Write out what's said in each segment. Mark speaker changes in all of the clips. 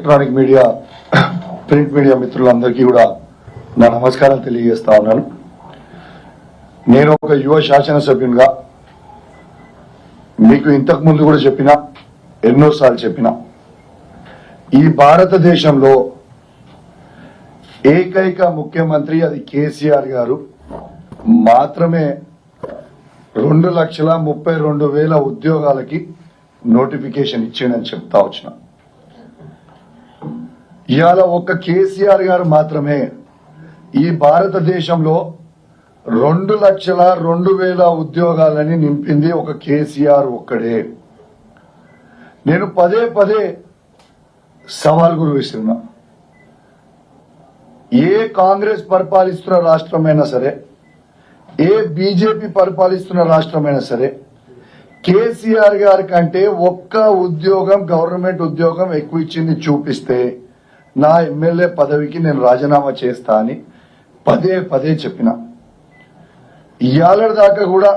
Speaker 1: Electronic media print media మిత్రులందరికీ కూడా నా నమస్కారాలు తెలియజేస్తా ఉన్నాను. నేను ఒక యువ శాసనసభ్యునిగా మీకు ఇంతకు ముందు కూడా చెప్పినా, ఎన్నోసార్లు చెప్పినా, ఈ భారతదేశంలో ఏకైక ముఖ్యమంత్రి అది కేసీఆర్ గారు మాత్రమే 2,32,000 ఉద్యోగాలకి నోటిఫికేషన్ ఇచ్చిండని చెప్తా వచ్చిన. ఇవాళ ఒక్క కేసీఆర్ గారు మాత్రమే ఈ భారతదేశంలో 2,02,000 ఉద్యోగాలని నింపింది ఒక కేసీఆర్ ఒక్కడే. నేను పదే పదే సవాల్ గురిస్తున్నా. ఏ కాంగ్రెస్ పరిపాలిస్తున్న రాష్ట్రమైనా సరే, ఏ బీజేపీ పరిపాలిస్తున్న రాష్ట్రమైనా సరే, కేసీఆర్ గారి కంటే ఒక్క ఉద్యోగం, గవర్నమెంట్ ఉద్యోగం ఎక్కువ ఇచ్చింది చూపిస్తే నా ఎమ్మెల్యే పదవికి నేను రాజీనామా చేస్తా అని పదే పదే చెప్పిన. ఇవాళ దాకా కూడా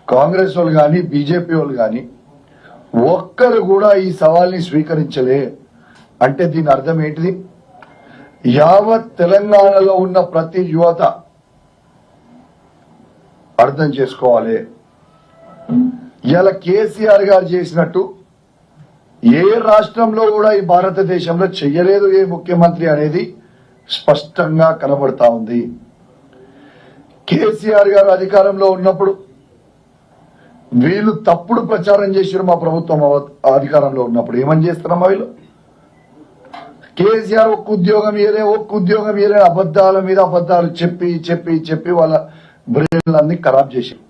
Speaker 1: కాంగ్రెస్ వాళ్ళు కానీ బీజేపీ వాళ్ళు కానీ ఒక్కరు కూడా ఈ సవాల్ని స్వీకరించలే. అంటే దీని అర్థం ఏంటిది? యావత్ తెలంగాణలో ఉన్న ప్రతి యువత అర్థం చేసుకోవాలి, ఇవాళ కేసీఆర్ గారు చేసినట్టు ఏ రాష్ట్రంలో కూడా ఈ భారతదేశంలో చెయ్యలేదు ఏ ముఖ్యమంత్రి అనేది స్పష్టంగా కనబడతా ఉంది. కేసీఆర్ గారు అధికారంలో ఉన్నప్పుడు వీళ్ళు తప్పుడు ప్రచారం చేశారు. మా ప్రభుత్వం అధికారంలో ఉన్నప్పుడు ఏమని చేస్తున్నామా వీళ్ళు? కేసీఆర్ ఒక్క ఉద్యోగం ఇయలే అబద్దాల మీద అబద్దాలు చెప్పి చెప్పి చెప్పి వాళ్ళ బ్రెయిన్లన్నీ ఖరాబ్ చేశారు.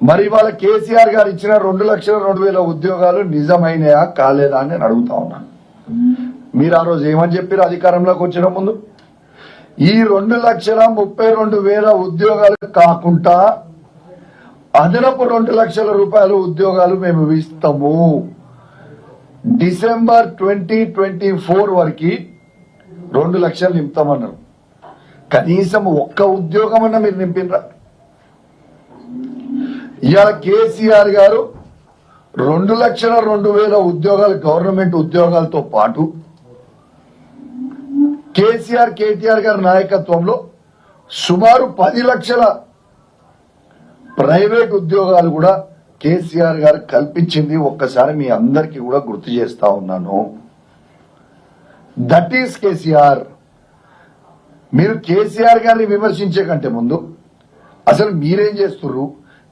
Speaker 1: మరి వాళ్ళ కేసీఆర్ గారు ఇచ్చిన 2,02,000 ఉద్యోగాలు నిజమైనయా కాలేదా అని నేను అడుగుతా ఉన్నాను. మీరు ఆ రోజు ఏమని చెప్పారు అధికారంలోకి వచ్చిన ముందు? ఈ 2,32,000 ఉద్యోగాలు కాకుండా అదనపు 2 లక్షల రూపాయల ఉద్యోగాలు మేము ఇస్తాము. డిసెంబర్ 2024 వరకు 2 లక్షలు నింపుతామన్నారు. కనీసం ఒక్క ఉద్యోగం అన్నా మీరు నింపినరా? ఇవాళ కేసీఆర్ గారు 2,02,000 ఉద్యోగాలు, గవర్నమెంట్ ఉద్యోగాలతో పాటు కేటీఆర్ గారి నాయకత్వంలో సుమారు 10 లక్షల ప్రైవేట్ ఉద్యోగాలు కూడా కేసీఆర్ గారు కల్పించింది. ఒక్కసారి మీ అందరికీ కూడా గుర్తు చేస్తా ఉన్నాను. That is KCR. మీరు కేసీఆర్ గారిని విమర్శించే కంటే ముందు అసలు మీరేం చేస్తున్నారు,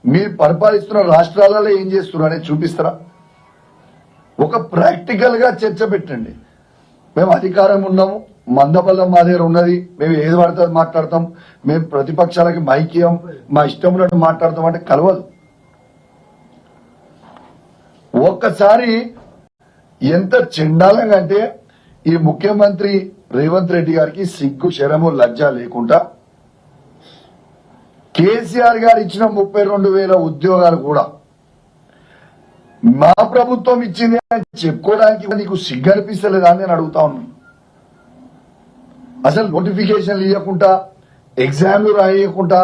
Speaker 1: మీరు పరిపాలిస్తున్న రాష్ట్రాలలో ఏం చేస్తున్నారు అనేది చూపిస్తారా? ఒక ప్రాక్టికల్ గా చర్చ పెట్టండి. మేము అధికారం ఉన్నాము, మందబలం మా దగ్గర ఉన్నది, మేము ఏది పడితే మాట్లాడతాం, మేము ప్రతిపక్షాలకి మైక్యం, మా ఇష్టం ఉన్నట్టు మాట్లాడతాం అంటే కలవదు. ఒక్కసారి ఎంత చెండాలంగా అంటే ఈ ముఖ్యమంత్రి రేవంత్ రెడ్డి గారికి సిగ్గు, శరము, లజ్జ లేకుండా కేసీఆర్ గారు ఇచ్చిన 32,000 ఉద్యోగాలు కూడా మా ప్రభుత్వం ఇచ్చింది అని చెప్పుకోవడానికి నీకు సిగ్గు అనిపిస్తలేదా అని నేను అడుగుతా ఉన్నాను. అసలు నోటిఫికేషన్లు ఇవ్వకుండా, ఎగ్జామ్లు రాయకుండా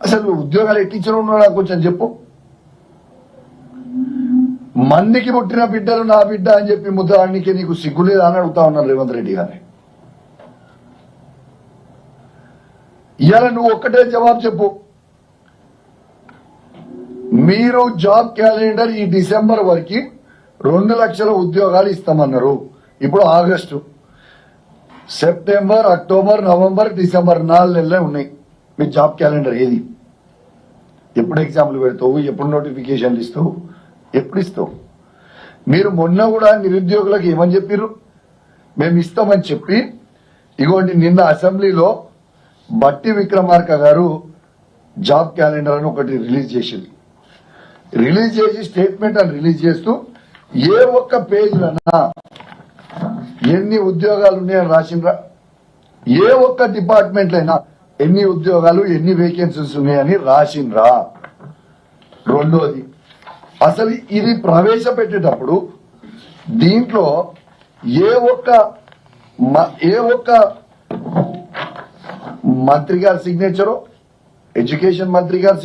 Speaker 1: అసలు ఉద్యోగాలు ఎట్టించడం ఉన్నాడా కొంచెం చెప్పు. మందికి పుట్టిన బిడ్డలు నా బిడ్డ అని చెప్పి ముద్దానికి నీకు సిగ్గులేదా అని అడుగుతా ఉన్నారు రేవంత్ రెడ్డి గారిని. ఇవాళ నువ్వు ఒక్కటే జవాబు చెప్పు. మీరు జాబ్ క్యాలెండర్ ఈ డిసెంబర్ వరకు 2 లక్షల ఉద్యోగాలు ఇస్తామన్నారు. ఇప్పుడు August, September, October, November, December 4 నెలలే ఉన్నాయి. మీ జాబ్ క్యాలెండర్ ఏది? ఎప్పుడు ఎగ్జామ్లు పెడతావు? ఎప్పుడు నోటిఫికేషన్లు ఇస్తావు? ఎప్పుడు ఇస్తావు? మీరు మొన్న కూడా నిరుద్యోగులకు ఏమని చెప్పారు? మేము ఇస్తామని చెప్పి, ఇగోండి నిన్న అసెంబ్లీలో బట్టి విక్రమార్క గారు జాబ్ క్యాలెండర్ అని ఒకటి రిలీజ్ చేసి స్టేట్మెంట్ అని రిలీజ్ చేస్తూ ఏ ఒక్క పేజ్లన్నా ఎన్ని ఉద్యోగాలు ఉన్నాయని రాసిండ్రా? ఏ ఒక్క డిపార్ట్మెంట్ అయినా ఎన్ని ఉద్యోగాలు, ఎన్ని వేకెన్సీస్ ఉన్నాయని రాసిండ్రా? రెండోది, అసలు ఇది ప్రవేశపెట్టేటప్పుడు దీంట్లో ఏ ఒక్క మంత్రి గారి సిగ్నేచరో, ఎడ్యుకేషన్ మంత్రి గారి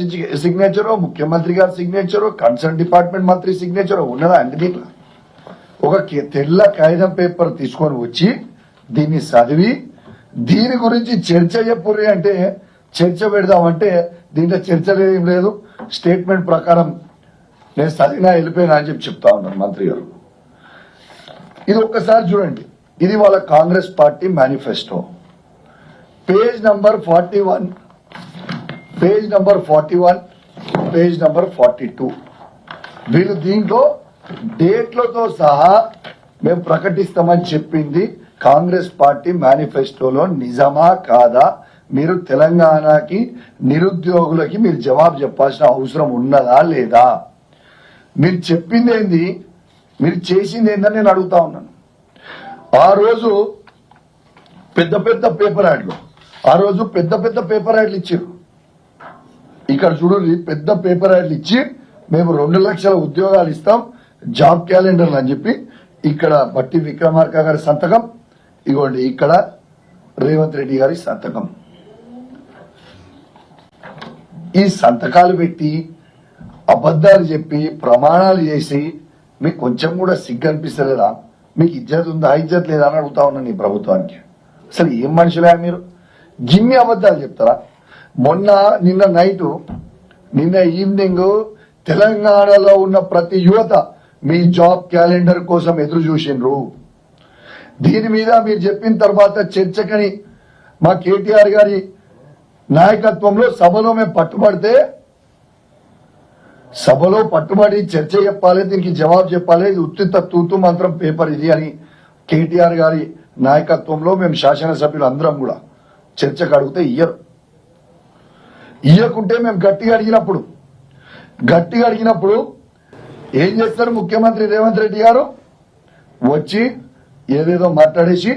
Speaker 1: సిగ్నేచరో, ముఖ్యమంత్రి గారి సిగ్నేచరో, కన్సర్న్ డిపార్ట్మెంట్ మంత్రి సిగ్నేచరో ఉన్నదా అండి? దీంట్లో ఒక తెల్ల కాగితం పేపర్ తీసుకొని వచ్చి దీన్ని చదివి దీని గురించి చర్చ చెప్పుర్రి అంటే చర్చ పెడదామంటే దీంట్లో చర్చ ఏం లేదు. స్టేట్మెంట్ ప్రకారం నేను చదివినా వెళ్ళిపోయినా అని చెప్పి చెప్తా ఉన్నాను మంత్రి గారు. ఇది ఒక్కసారి చూడండి. ఇది వాళ్ళ Congress party manifesto page number 41, page number 41, page number 42. వీళ్ళు దీంట్లో డేట్లతో సహా మేము ప్రకటిస్తామని చెప్పింది కాంగ్రెస్ పార్టీ మేనిఫెస్టోలో నిజమా కాదా? మీరు తెలంగాణకి నిరుద్యోగులకి మీరు జవాబు చెప్పాల్సిన అవసరం ఉన్నదా లేదా? మీరు చెప్పింది ఏంది, మీరు చేసింది ఏందని నేను అడుగుతా ఉన్నాను. ఆ రోజు పెద్ద పెద్ద పేపర్ యాడ్లు ఇచ్చారు. ఇక్కడ చూడండి, పెద్ద పేపర్ యాడ్లు ఇచ్చి మేము 2 లక్షల ఉద్యోగాలు ఇస్తాం, జాబ్ క్యాలెండర్లు అని చెప్పి ఇక్కడ బట్టి విక్రమార్క గారి సంతకం, ఇగోండి ఇక్కడ రేవంత్ రెడ్డి గారి సంతకం. ఈ సంతకాలు పెట్టి అబద్దాలు చెప్పి ప్రమాణాలు చేసి మీకు కొంచెం కూడా సిగ్గు అనిపిస్తలేదా? మీకు ఇజ్జత్ ఉందా ఇజ్జత్ లేదా అని అడుగుతా ఉన్నాను ఈ ప్రభుత్వానికి. అసలు ఏం మనుషులే మీరు? గిన్ని అబద్దాలు చెప్తారా? నిన్న ఈవినింగ్ తెలంగాణలో ఉన్న ప్రతి యువత మీ జాబ్ క్యాలెండర్ కోసం ఎదురు చూసిండ్రు. దీని మీద మీరు చెప్పిన తర్వాత చర్చకని మా కేటీఆర్ గారి నాయకత్వంలో సభలో మేము పట్టుబడి చర్చ చెప్పాలి, దీనికి జవాబు చెప్పాలి, ఇది ఉత్తిత తూతు మంత్రం పేపర్ ఇది అని కేటీఆర్ గారి నాయకత్వంలో మేము శాసనసభ్యులు అందరం కూడా చర్చకు అడిగితే ఇయ్యకుంటే మేము గట్టిగా అడిగినప్పుడు ఏం చేస్తారు ముఖ్యమంత్రి రేవంత్ రెడ్డి గారు? వచ్చి ఏదేదో మాట్లాడేసి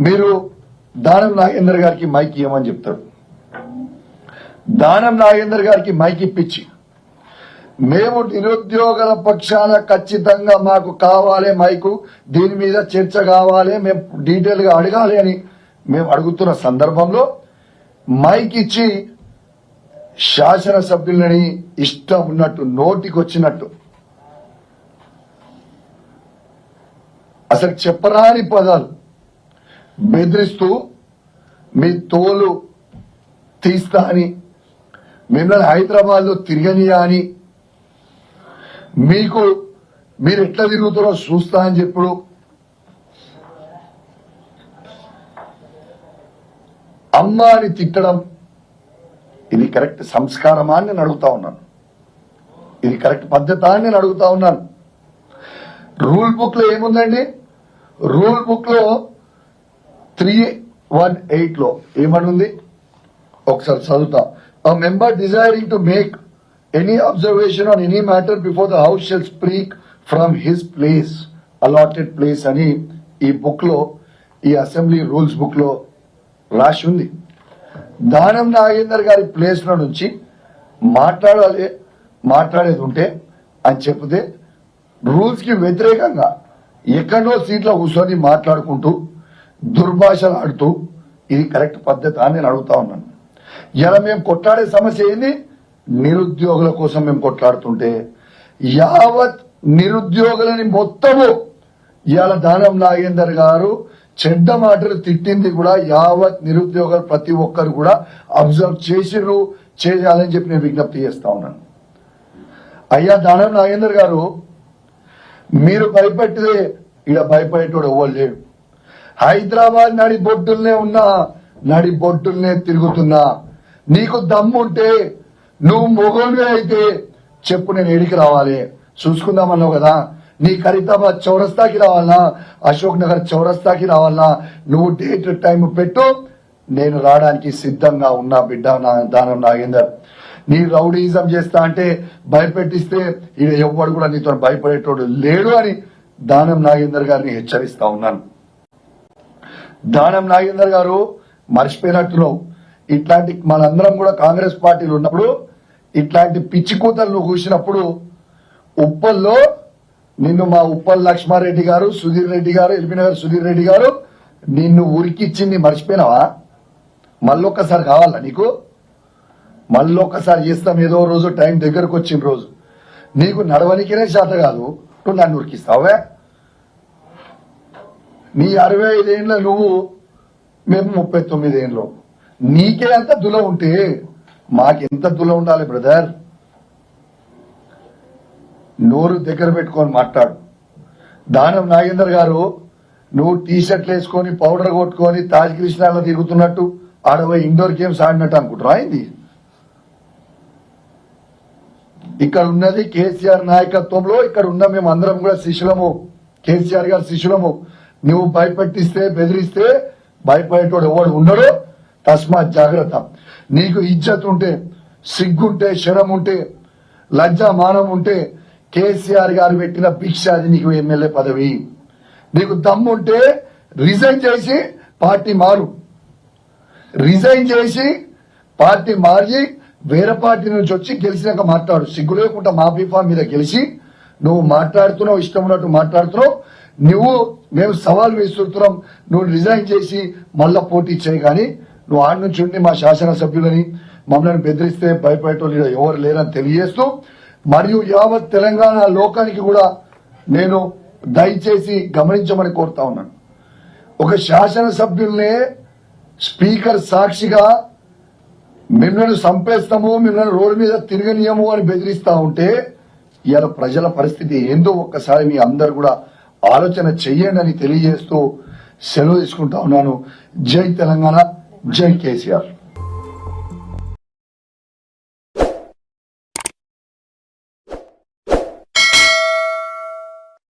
Speaker 1: మీరు దానం నాగేందర్ గారికి మైక్ ఇవ్వమని చెప్తాడు. దానం నాగేందర్ గారికి మైక్ ఇప్పించి మేము నిరుద్యోగుల పక్షాన ఖచ్చితంగా మాకు కావాలి మైకు, దీని మీద చర్చ కావాలి, మేము డీటెయిల్ గా అడగాలి అని మేము అడుగుతున్న సందర్భంలో మైక్ ఇచ్చి శాసనసభ్యులని ఇష్టం ఉన్నట్టు నోటికొచ్చినట్టు అసలు చెప్పరాని పదాలు బెదిరిస్తూ మీ తోలు తీస్తా అని, మిమ్మల్ని హైదరాబాద్ లో తిరగనియా అని, మీరు ఎట్లా తిరుగుతారో చూస్తా అని చెప్పుడు అమ్మ అని తిట్టడం, ఇది కరెక్ట్ సంస్కారమా అని నేను అడుగుతా ఉన్నాను. ఇది కరెక్ట్ పద్ధత అని నేను అడుగుతా ఉన్నాను. రూల్ బుక్ లో ఏముందండి? రూల్ బుక్ లో 318 లో ఏమనుంది ఒకసారి చదువుతా. A member desiring to make any observation on any matter before the house shall speak from his place, allotted place అని ఈ బుక్ లో, ఈ అసెంబ్లీ రూల్స్ బుక్ లో రాసి ఉంది. దానం నాగేందర్ గారి ప్లేస్ లో నుంచి మాట్లాడేది ఉంటే అని చెప్తే రూల్స్ కి వ్యతిరేకంగా ఎక్కడో సీట్లో కూర్చొని మాట్లాడుకుంటూ దుర్భాషలు ఆడుతూ ఇది కరెక్ట్ పద్ధతి అని నేను అడుగుతా ఉన్నాను. ఇలా మేము కొట్లాడే సమస్య ఏంది? నిరుద్యోగుల కోసం మేము కొట్లాడుతుంటే యావత్ నిరుద్యోగులని మొత్తము ఇవాళ దానం నాగేందర్ గారు చెడ్డ మాటలు తిట్టింది కూడా యావత్ నిరుద్యోగులు ప్రతి ఒక్కరు కూడా అబ్జర్వ్ చేయాలని చెప్పి నేను విజ్ఞప్తి చేస్తా ఉన్నాను. అయ్యా దానం నాగేందర్ గారు, మీరు భయపెట్టితే ఇక భయపడేటోడు ఎవ్వరు లేడు. హైదరాబాద్ నడి బొడ్డుల్నే తిరుగుతున్నా. నీకు దమ్ముంటే నువ్వు మొగోనివే అయితే చెప్పు, నేను ఏడికి రావాలి చూసుకుందామన్నావు కదా. నీ ఖరీదాబాద్ చౌరస్తాకి రావాలనా, అశోక్ నగర్ చౌరస్తాకి రావాలనా, నువ్వు డేట్ టైం పెట్టు, నేను రావడానికి సిద్ధంగా ఉన్నా బిడ్డ దానం నాగేందర్. నీ రౌడీజం చేస్తా అంటే భయపెట్టిస్తే ఈడ ఎవ్వడు కూడా నీతో భయపడేటోడు లేడు అని దానం నాగేందర్ గారిని హెచ్చరిస్తా ఉన్నాను. దానం నాగేందర్ గారు మర్చిపోయినట్టున్నావు. ఇట్లాంటి మనందరం కూడా కాంగ్రెస్ పార్టీలు ఉన్నప్పుడు ఇట్లాంటి పిచ్చి కూతలు నువ్వు కూసినప్పుడు ఉప్పల్లో నిన్ను మా ఉప్పల్ లక్ష్మారెడ్డి గారు, సుధీర్ రెడ్డి గారు, ఎల్బీనగర్ సుధీర్ రెడ్డి గారు నిన్ను ఉరికిచ్చింది మర్చిపోయినావా? మళ్ళొక్కసారి కావాలా నీకు? మళ్ళొక్కసారి చేస్తాం ఏదో రోజు, టైం దగ్గరకు వచ్చిన రోజు. నీకు నడవనికినే చేత కాదు, నువ్వు నన్ను ఉరికిస్తావే? నీ 65 ఏళ్ళ నువ్వు, మేము 39 ఏళ్ళు. నీకే అంత దుల ఉంటే మాకెంత దుల ఉండాలి బ్రదర్? నోరు దగ్గర పెట్టుకొని మాట్లాడు. దానం నాగేందర్ గారు, నువ్వు టీ షర్ట్లు వేసుకొని పౌడర్ కొట్టుకొని తాజ్ కృష్ణాలో తిరుగుతున్నట్టు ఆడపోయి ఇండోర్ గేమ్స్ ఆడినట్టు అనుకుంటున్నా అయింది. ఇక్కడ ఉన్నది కేసీఆర్ నాయకత్వంలో, ఇక్కడ ఉన్న మేము అందరం కూడా శిష్యులము, కేసీఆర్ గారు శిష్యులము. నువ్వు భయపెట్టిస్తే బెదిరిస్తే భయపడేటోడు ఎవడు ఉండడు. తస్మాత్ జాగ్రత్త. నీకు ఇజ్జత్ ఉంటే, సిగ్గుంటే, శరం ఉంటే, లజ్జ మానం ఉంటే కేసీఆర్ గారు పెట్టిన భిక్ష అది నీకు ఎమ్మెల్యే పదవి. నీకు దమ్ముంటే రిజైన్ చేసి పార్టీ మారు. రిజైన్ చేసి పార్టీ మారి వేరే పార్టీ నుంచి వచ్చి గెలిచినాక మాట్లాడు. సిగ్గు లేకుండా మా బీఫా మీద గెలిచి నువ్వు మాట్లాడుతున్నావు, ఇష్టం ఉన్నట్టు మాట్లాడుతున్నావు. నువ్వు మేము సవాల్ విసురుతున్నాం, నువ్వు రిజైన్ చేసి మళ్ళా పోటీ చేయి. కానీ నువ్వు ఆడి నుంచి ఉండి మా శాసనసభ్యులని మమ్మల్ని బెదిరిస్తే భయపడేటోళ్ళు ఎవరు లేరని తెలియజేస్తూ, మరియు యావత్ తెలంగాణ లోకానికి కూడా నేను దయచేసి గమనించమని కోరుతా ఉన్నాను. ఒక శాసనసభ్యుల్నే స్పీకర్ సాక్షిగా మిమ్మల్ని చంపేస్తాము, మిమ్మల్ని రోడ్డు మీద తిరగనీయము అని బెదిరిస్తా ఉంటే ఇవాళ ప్రజల పరిస్థితి ఏందో ఒక్కసారి మీ అందరు కూడా ఆలోచన చెయ్యండి అని తెలియజేస్తూ సెలవు తీసుకుంటా ఉన్నాను. జై తెలంగాణ, జై కేసీఆర్.